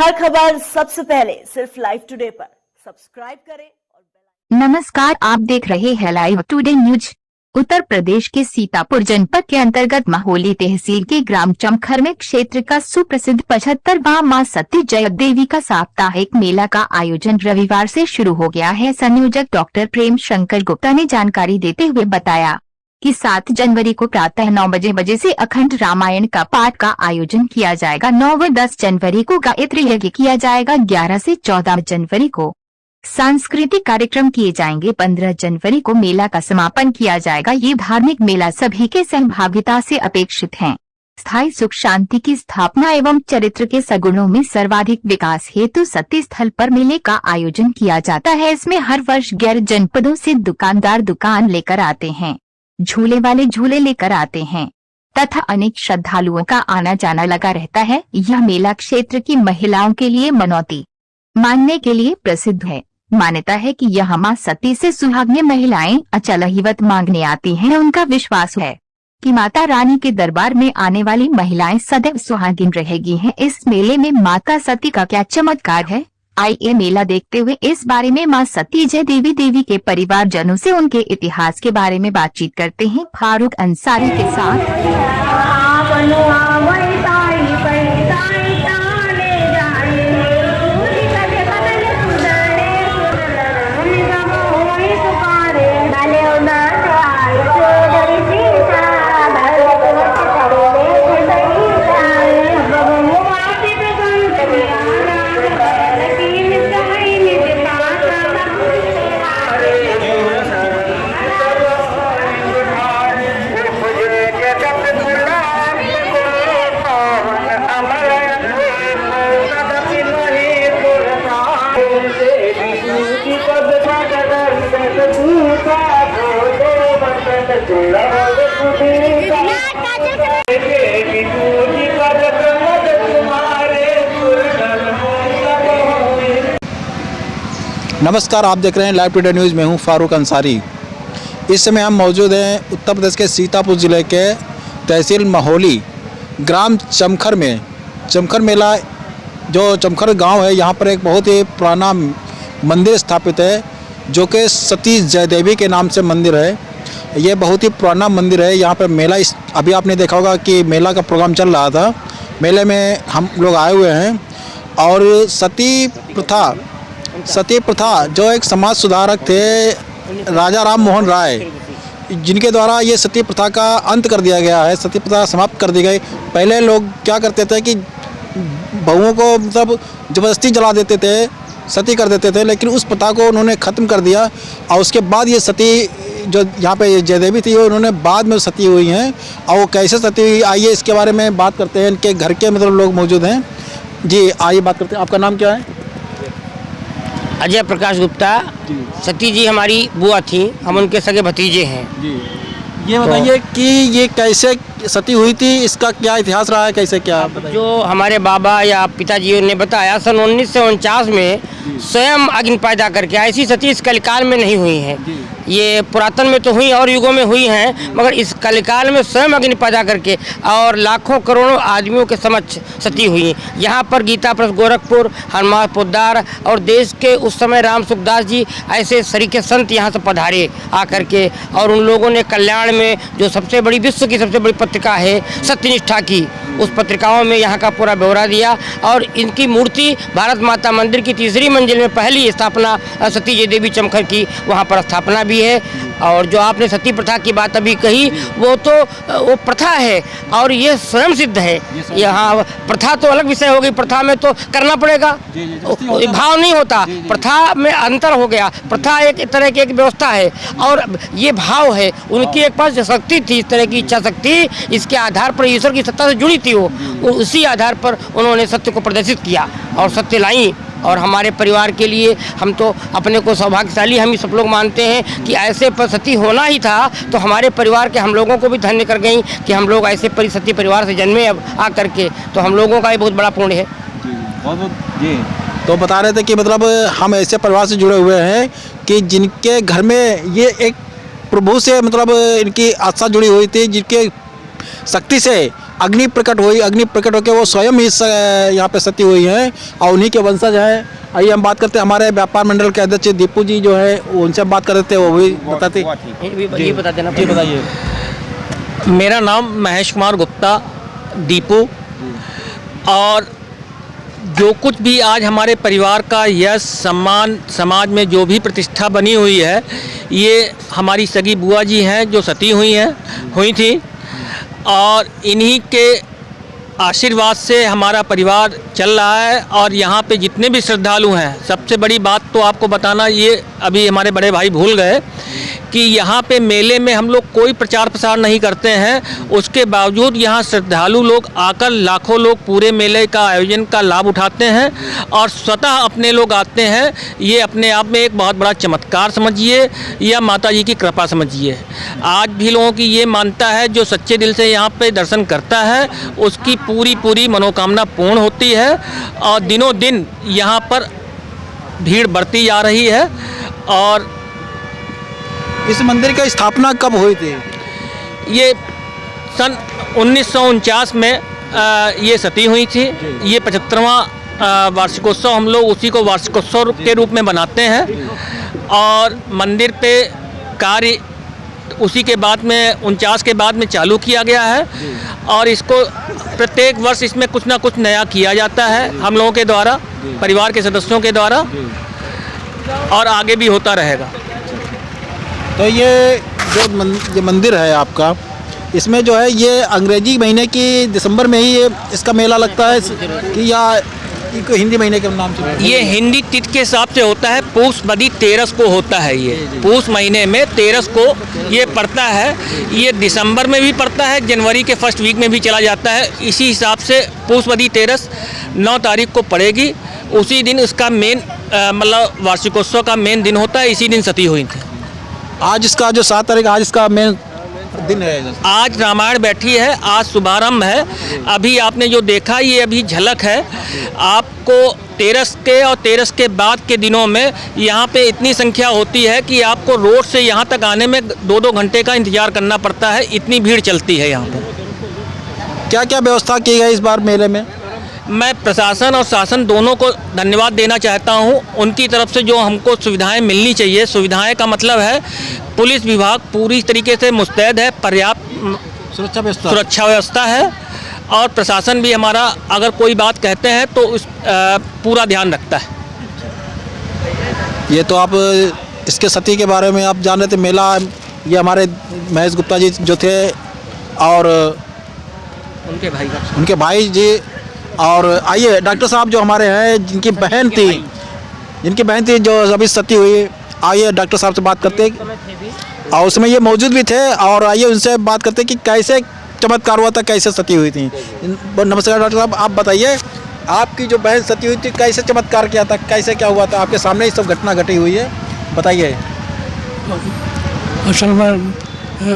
हर खबर सबसे पहले सिर्फ लाइव टुडे पर सब्सक्राइब करें और नमस्कार, आप देख रहे हैं live today news. Uttar Pradesh के सीतापुर जनपद के अंतर्गत महोली तहसील के ग्राम चमखर में क्षेत्र का सुप्रसिद्ध 75वां मां सती जय देवी का साप्ताहिक मेला का आयोजन रविवार से शुरू हो गया है। संयोजक डॉक्टर प्रेम शंकर गुप्ता ने जानकारी देते हुए बताया कि 7 जनवरी को प्रातः 9 बजे से अखंड रामायण का पाठ का आयोजन किया जाएगा। 9 व 10 जनवरी को गायत्री यज्ञ किया जाएगा। 11 से 14 जनवरी को सांस्कृतिक कार्यक्रम किए जाएंगे। 15 जनवरी को मेला का समापन किया जाएगा। ये धार्मिक मेला सभी के सहभागिता से अपेक्षित है। स्थायी सुख शांति की स्थापना एवं चरित्र के सगुणों में सर्वाधिक विकास हेतु सती स्थल पर मेले का आयोजन किया जाता है। इसमें हर वर्ष 11 जनपदों से दुकानदार दुकान लेकर आते हैं, झूले वाले झूले लेकर आते हैं तथा अनेक श्रद्धालुओं का आना जाना लगा रहता है। यह मेला क्षेत्र की महिलाओं के लिए मनौती मानने के लिए प्रसिद्ध है। मान्यता है कि यह मां सती से सुहागिन महिलाएं अचल हिवत मांगने आती हैं। उनका विश्वास है कि माता रानी के दरबार में आने वाली महिलाएं सदैव सुहागिन रहेगी हैं। इस मेले में माता सती का क्या चमत्कार है, आइए मेला देखते हुए इस बारे में मां सती जय देवी के परिवारजनों से उनके इतिहास के बारे में बातचीत करते हैं फारूक अंसारी के साथ। नमस्कार, आप देख रहे हैं लाइव टुडे न्यूज़ में हूं फारूक अंसारी। इस समय हम मौजूद हैं उत्तर प्रदेश के सीतापुर ज़िले के तहसील महोली ग्राम चमखर में। चमखर मेला जो चमखर गांव है, यहाँ पर एक बहुत ही पुराना मंदिर स्थापित है जो कि सती जय देवी के नाम से मंदिर है। ये बहुत ही पुराना मंदिर है। यहाँ पर मेला अभी आपने देखा होगा कि मेला का प्रोग्राम चल रहा था। मेले में हम लोग आए हुए हैं और सती प्रथा जो एक समाज सुधारक थे राजा राम मोहन राय, जिनके द्वारा ये सती प्रथा का अंत कर दिया गया है। सती प्रथा समाप्त कर दी गई। पहले लोग क्या करते थे कि बहुओं को मतलब ज़बरदस्ती जला देते थे, सती कर देते थे, लेकिन उस प्रथा को उन्होंने ख़त्म कर दिया। और उसके बाद ये सती जो यहाँ पे जय देवी थी, वो उन्होंने बाद में सती हुई हैं। और वो कैसे सती हुई, आइए इसके बारे में बात करते हैं। इनके घर के मतलब लोग मौजूद हैं। जी आइए बात करते हैं। आपका नाम क्या है? अजय प्रकाश गुप्ता। सती जी हमारी बुआ थी, हम उनके सगे भतीजे हैं जी। ये बताइए कि ये कैसे सती हुई थी, इसका क्या इतिहास रहा है, कैसे क्या बताइए? जो हमारे बाबा या पिताजी ने बताया, सन 1949 में स्वयं अग्नि पैदा करके ऐसी सती इस कलिकाल में नहीं हुई है। ये पुरातन में तो हुई और युगों में हुई हैं, मगर इस कलिकाल में स्वयं अग्नि पैदा करके और लाखों करोड़ों आदमियों के समक्ष सती हुई। यहाँ पर गीता प्रेस गोरखपुर, हनुमान पोद्दार और देश के उस समय राम सुखदास जी ऐसे सरीखे संत यहाँ से पधारे आकर के, और उन लोगों ने कल्याण में जो सबसे बड़ी विश्व की सबसे बड़ी पत्रिका है सत्यनिष्ठा की, उस पत्रिकाओं में यहाँ का पूरा ब्यौरा दिया। और इनकी मूर्ति भारत माता मंदिर की तीसरी मंजिल में पहली स्थापना सती जय देवी चमखर की वहाँ पर स्थापना भी है। और जो आपने सती प्रथा की बात अभी कही, वो प्रथा है और ये स्वयं सिद्ध है। यहाँ प्रथा तो अलग विषय हो गई, प्रथा में तो करना पड़ेगा, भाव नहीं होता। प्रथा में अंतर हो गया। प्रथा एक तरह की एक व्यवस्था है और ये भाव है। उनकी एक पास जो शक्ति थी, इस तरह की इच्छा शक्ति, इसके आधार पर ईश्वर की सत्ता से जुड़ी थी वो उसी आधार पर उन्होंने सत्य को प्रदर्शित किया और सत्य लाई। और हमारे परिवार के लिए हम तो अपने को सौभाग्यशाली हम ही सब लोग मानते हैं कि ऐसे पर सती होना ही था। तो हमारे परिवार के हम लोगों को भी धन्य कर गई कि हम लोग ऐसे सती परिवार से जन्मे अब आ करके, तो हम लोगों का ये बहुत बड़ा पुण्य है। जी तो बता रहे थे कि मतलब हम ऐसे परिवार से जुड़े हुए हैं कि जिनके घर में ये एक प्रभु से मतलब इनकी आस्था जुड़ी हुई थी, जिनके शक्ति से अग्नि प्रकट हुई, अग्नि प्रकट होकर वो स्वयं ही यहाँ पे सती हुई हैं और उन्हीं के वंशज हैं। आइए हम बात करते हैं हमारे व्यापार मंडल के अध्यक्ष दीपू जी जो है उनसे हम बात कर देते हैं, वो भी बताते। ये बता देना। जी बताइए। मेरा नाम महेश कुमार गुप्ता दीपू, और जो कुछ भी आज हमारे परिवार का यश सम्मान समाज में जो भी प्रतिष्ठा बनी हुई है, ये हमारी सगी बुआ जी हैं जो सती हुई थी, और इन्हीं के आशीर्वाद से हमारा परिवार चल रहा है। और यहाँ पे जितने भी श्रद्धालु हैं, सबसे बड़ी बात तो आपको बताना, ये अभी हमारे बड़े भाई भूल गए कि यहाँ पे मेले में हम लोग कोई प्रचार प्रसार नहीं करते हैं, उसके बावजूद यहाँ श्रद्धालु लोग आकर लाखों लोग पूरे मेले का आयोजन का लाभ उठाते हैं और स्वतः अपने लोग आते हैं। ये अपने आप में एक बहुत बड़ा चमत्कार समझिए या माता जी की कृपा समझिए। आज भी लोगों की ये मानता है, जो सच्चे दिल से यहाँ पे दर्शन करता है उसकी पूरी मनोकामना पूर्ण होती है, और दिनों दिन यहाँ पर भीड़ बढ़ती जा रही है। और इस मंदिर की स्थापना कब हुई थी? ये सन 1949 में ये सती हुई थी। ये 75वां वार्षिकोत्सव, हम लोग उसी को वार्षिकोत्सव के रूप में बनाते हैं। और मंदिर पे कार्य उसी के बाद में 49 के बाद में चालू किया गया है, और इसको प्रत्येक वर्ष इसमें कुछ ना कुछ नया किया जाता है हम लोगों के द्वारा, परिवार के सदस्यों के द्वारा, और आगे भी होता रहेगा। तो ये जो मंदिर है आपका, इसमें जो है ये अंग्रेजी महीने की दिसंबर में ही ये इसका मेला लगता है कि या हिंदी महीने के नाम से? ये हिंदी तिथि के हिसाब से होता है, पूस बदी 13 को होता है। ये पूस महीने में 13 को ये पड़ता है। ये दिसंबर में भी पड़ता है, जनवरी के फर्स्ट वीक में भी चला जाता है। इसी हिसाब से पूस बदी 13 9 तारीख को पड़ेगी। उसी दिन इसका मेन मतलब वार्षिकोत्सव का मेन दिन होता है, इसी दिन सती हुई थी। आज इसका जो 7 तारीख, आज इसका मेन दिन है। आज रामायण बैठी है, आज शुभारंभ है। अभी आपने जो देखा ये अभी झलक है। आपको 13 के और 13 के बाद के दिनों में यहाँ पे इतनी संख्या होती है कि आपको रोड से यहाँ तक आने में 2-2 घंटे का इंतज़ार करना पड़ता है, इतनी भीड़ चलती है यहाँ पर। क्या क्या व्यवस्था की गई इस बार मेले में? मैं प्रशासन और शासन दोनों को धन्यवाद देना चाहता हूं। उनकी तरफ से जो हमको सुविधाएं मिलनी चाहिए, सुविधाएं का मतलब है पुलिस विभाग पूरी तरीके से मुस्तैद है, पर्याप्त सुरक्षा व्यवस्था है, और प्रशासन भी हमारा अगर कोई बात कहते हैं तो उस पूरा ध्यान रखता है। ये तो आप इसके सती के बारे में आप जान रहे थे। मेला ये हमारे महेश गुप्ता जी जो थे और उनके भाई जी। और आइए डॉक्टर साहब जो हमारे हैं, जिनकी बहन थी जो अभी सती हुई, आइए डॉक्टर साहब से बात करते हैं, और उसमें ये मौजूद भी थे। और आइए उनसे बात करते हैं कि कैसे चमत्कार हुआ था, कैसे सती हुई थी। नमस्कार डॉक्टर साहब, आप बताइए, आपकी जो बहन सती हुई थी कैसे चमत्कार किया था, कैसे क्या हुआ था? आपके सामने ही सब घटना घटी हुई है, बताइए। असल में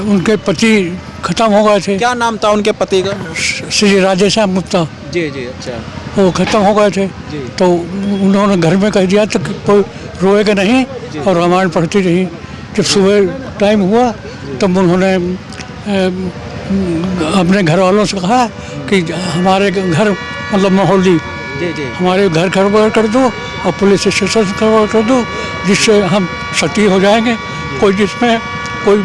उनके पति खत्म हो गए थे। क्या नाम था उनके पति का? श्री राधेश्याम गुप्ता। जी जी, अच्छा। वो खत्म हो गए थे, तो उन्होंने घर में कह दिया तो कोई रोएगा नहीं, और रामायण पढ़ती रही। जब सुबह टाइम हुआ तब उन्होंने अपने घर वालों से कहा कि हमारे घर मतलब मोहल्ली हमारे घर खबर कर दो और पुलिस स्टेशन खबर कर दो, जिससे हम सती हो जाएंगे। कोई जिसमें कोई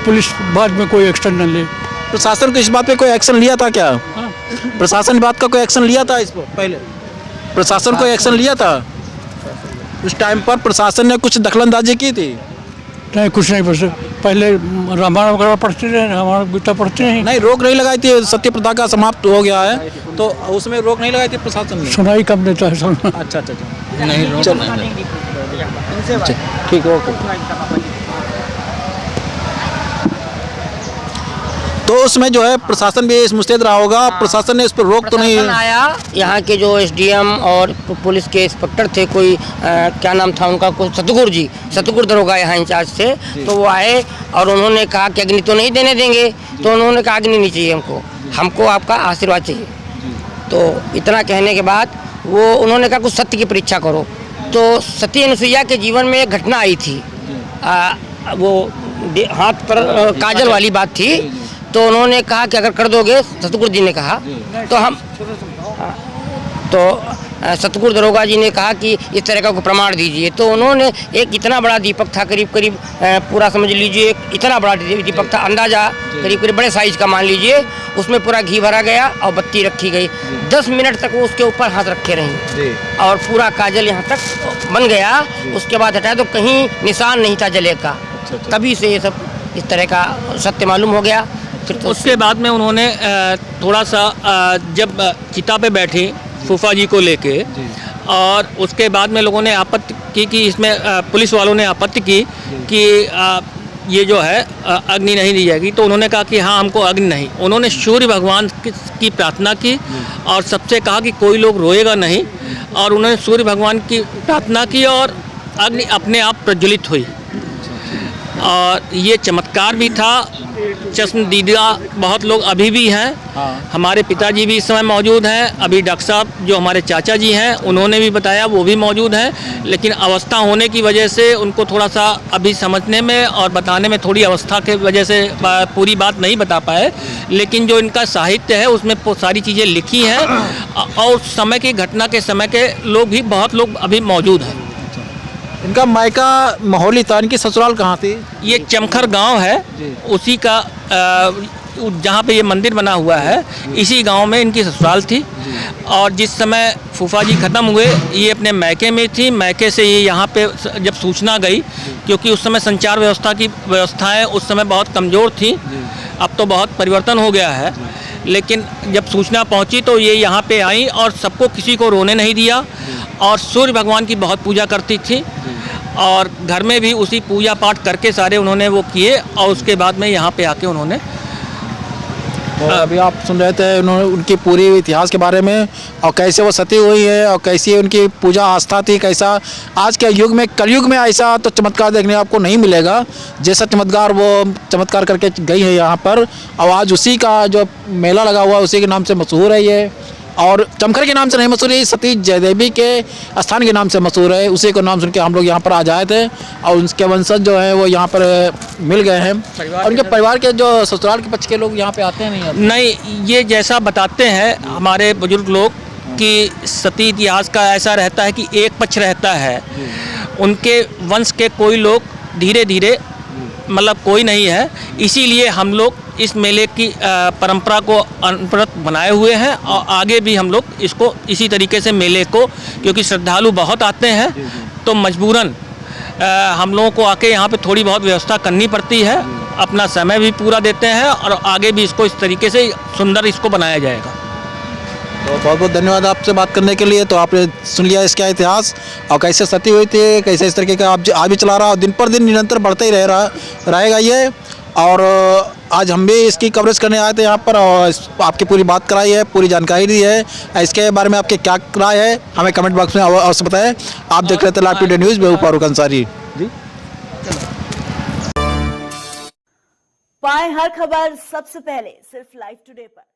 पुलिस बाद में कोई एक्शन न ले। प्रशासन को इस बात पे कोई एक्शन लिया था क्या? हाँ। प्रशासन इस बात का कोई एक्शन लिया था इस पर पहले? प्रशासन कोई एक्शन लिया था उस टाइम पर? प्रशासन ने कुछ दखलंदाजी की थी? नहीं, कुछ नहीं। बस पहले रामायण वगैरह पढ़ते रहे, रामायण गीता पढ़ते हैं। नहीं, रोक नहीं लगाई थी। सत्य प्रथा का समाप्त हो गया है तो उसमें रोक नहीं लगाई थी प्रशासन ने? सुनाई कम देता है सुनना। अच्छा, नहीं ठीक है, ओके। तो उसमें जो है प्रशासन भी इस मुस्तैद रहा होगा। प्रशासन ने इस पर रोक तो नहीं आया। यहाँ के जो एसडीएम और पुलिस के इंस्पेक्टर थे, कोई क्या नाम था उनका, कोई सतगुर दरोगा यहाँ इंचार्ज थे, तो वो आए और उन्होंने कहा कि अग्नि तो नहीं देने देंगे। तो उन्होंने कहा अग्नि नहीं चाहिए हमको आपका आशीर्वाद चाहिए। तो इतना कहने के बाद वो उन्होंने कहा कुछ सत्य की परीक्षा करो। तो सती अनुसुईया के जीवन में एक घटना आई थी, वो हाथ पर काजल वाली बात थी। तो उन्होंने कहा कि अगर कर दोगे, सतगुरु जी ने कहा, तो हम तो सतगुरु दरोगा जी ने कहा कि इस तरह का कोई प्रमाण दीजिए। तो उन्होंने एक इतना बड़ा दीपक था, करीब करीब पूरा समझ लीजिए इतना बड़ा दीपक था, अंदाजा करीब करीब बड़े साइज का मान लीजिए, उसमें पूरा घी भरा गया और बत्ती रखी गई। 10 मिनट तक वो उसके ऊपर हाथ रखे रहीं और पूरा काजल यहाँ तक बन गया। उसके बाद हटाया तो कहीं निशान नहीं था जले का। तभी से ये सब इस तरह का सत्य मालूम हो गया। फिर तो उसके बाद में उन्होंने थोड़ा सा जब चिता पे बैठी फूफा जी को लेके, और उसके बाद में लोगों ने आपत्ति की कि इसमें पुलिस वालों ने आपत्ति की कि ये जो है अग्नि नहीं दी जाएगी। तो उन्होंने कहा कि हाँ, हमको अग्नि नहीं। उन्होंने सूर्य भगवान की प्रार्थना की और सबसे कहा कि कोई लोग रोएगा नहीं, और उन्होंने सूर्य भगवान की प्रार्थना की और अग्नि अपने आप प्रज्वलित हुई। और ये चमत्कार भी था। चश्मदीदा बहुत लोग अभी भी हैं। हमारे पिताजी भी इस समय मौजूद हैं। अभी डॉक्टर साहब जो हमारे चाचा जी हैं उन्होंने भी बताया, वो भी मौजूद हैं। लेकिन अवस्था होने की वजह से उनको थोड़ा सा अभी समझने में और बताने में थोड़ी अवस्था के वजह से पूरी बात नहीं बता पाए। लेकिन जो इनका साहित्य है उसमें सारी चीज़ें लिखी हैं, और समय की घटना के समय के लोग भी बहुत लोग अभी मौजूद हैं। इनका मायका महोली था, इनकी ससुराल कहाँ थी? ये चमखर गांव है, उसी का जहाँ पे ये मंदिर बना हुआ है, इसी गांव में इनकी ससुराल थी। और जिस समय फूफा जी ख़त्म हुए, ये अपने मैके में थी। मैके से ये यहाँ पे जब सूचना गई, क्योंकि उस समय संचार व्यवस्था की व्यवस्थाएं उस समय बहुत कमज़ोर थी, अब तो बहुत परिवर्तन हो गया है। लेकिन जब सूचना पहुँची तो ये यहाँ पे आई और सबको, किसी को रोने नहीं दिया। और सूर्य भगवान की बहुत पूजा करती थी, और घर में भी उसी पूजा पाठ करके सारे उन्होंने वो किए। और उसके बाद में यहाँ पे आके उन्होंने तो अभी आप सुन रहे थे उन्होंने उनकी पूरी इतिहास के बारे में, और कैसे वो सती हुई है और कैसी उनकी पूजा आस्था थी। कैसा आज के युग में, कलयुग में ऐसा तो चमत्कार देखने आपको नहीं मिलेगा जैसा चमत्कार वो चमत्कार करके गई है यहाँ पर। और आज उसी का जो मेला लगा हुआ है उसी के नाम से मशहूर है ये। और चमखर के नाम से नहीं मशहूर है, सती जयदेवी के स्थान के नाम से मशहूर है। उसी को नाम सुन के हम लोग यहाँ पर आ जाए थे, और उनके वंशज जो हैं वो यहाँ पर मिल गए हैं। और उनके परिवार के जो ससुराल के पक्ष के लोग यहाँ पे आते हैं? नहीं आते? नहीं, ये जैसा बताते हैं हमारे बुजुर्ग लोग कि सती इतिहास का ऐसा रहता है कि एक पक्ष रहता है, उनके वंश के कोई लोग धीरे धीरे, मतलब कोई नहीं है। इसीलिए हम लोग इस मेले की परंपरा को अनवरत बनाए हुए हैं, और आगे भी हम लोग इसको इसी तरीके से मेले को, क्योंकि श्रद्धालु बहुत आते हैं तो मजबूरन हम लोगों को आके यहाँ पे थोड़ी बहुत व्यवस्था करनी पड़ती है। अपना समय भी पूरा देते हैं, और आगे भी इसको इस तरीके से सुंदर इसको बनाया जाएगा। तो बहुत बहुत धन्यवाद आपसे बात करने के लिए। तो आपने सुन लिया इसका इतिहास और कैसे सती हुई थी, कैसे इस तरीके का आप आज भी चला रहा, दिन पर दिन निरंतर बढ़ते ही रहेगा ये। और आज हम भी इसकी कवरेज करने आए थे यहाँ पर, और आपकी पूरी बात कराई है, पूरी जानकारी दी है। इसके बारे में आपके क्या राय है हमें कमेंट बॉक्स में अवश्य बताएं। आप देख रहे थे लाइव टुडे न्यूज़, मैं हूं फारूक अंसारी जी। पाएं हर खबर सबसे पहले सिर्फ लाइव टुडे पर।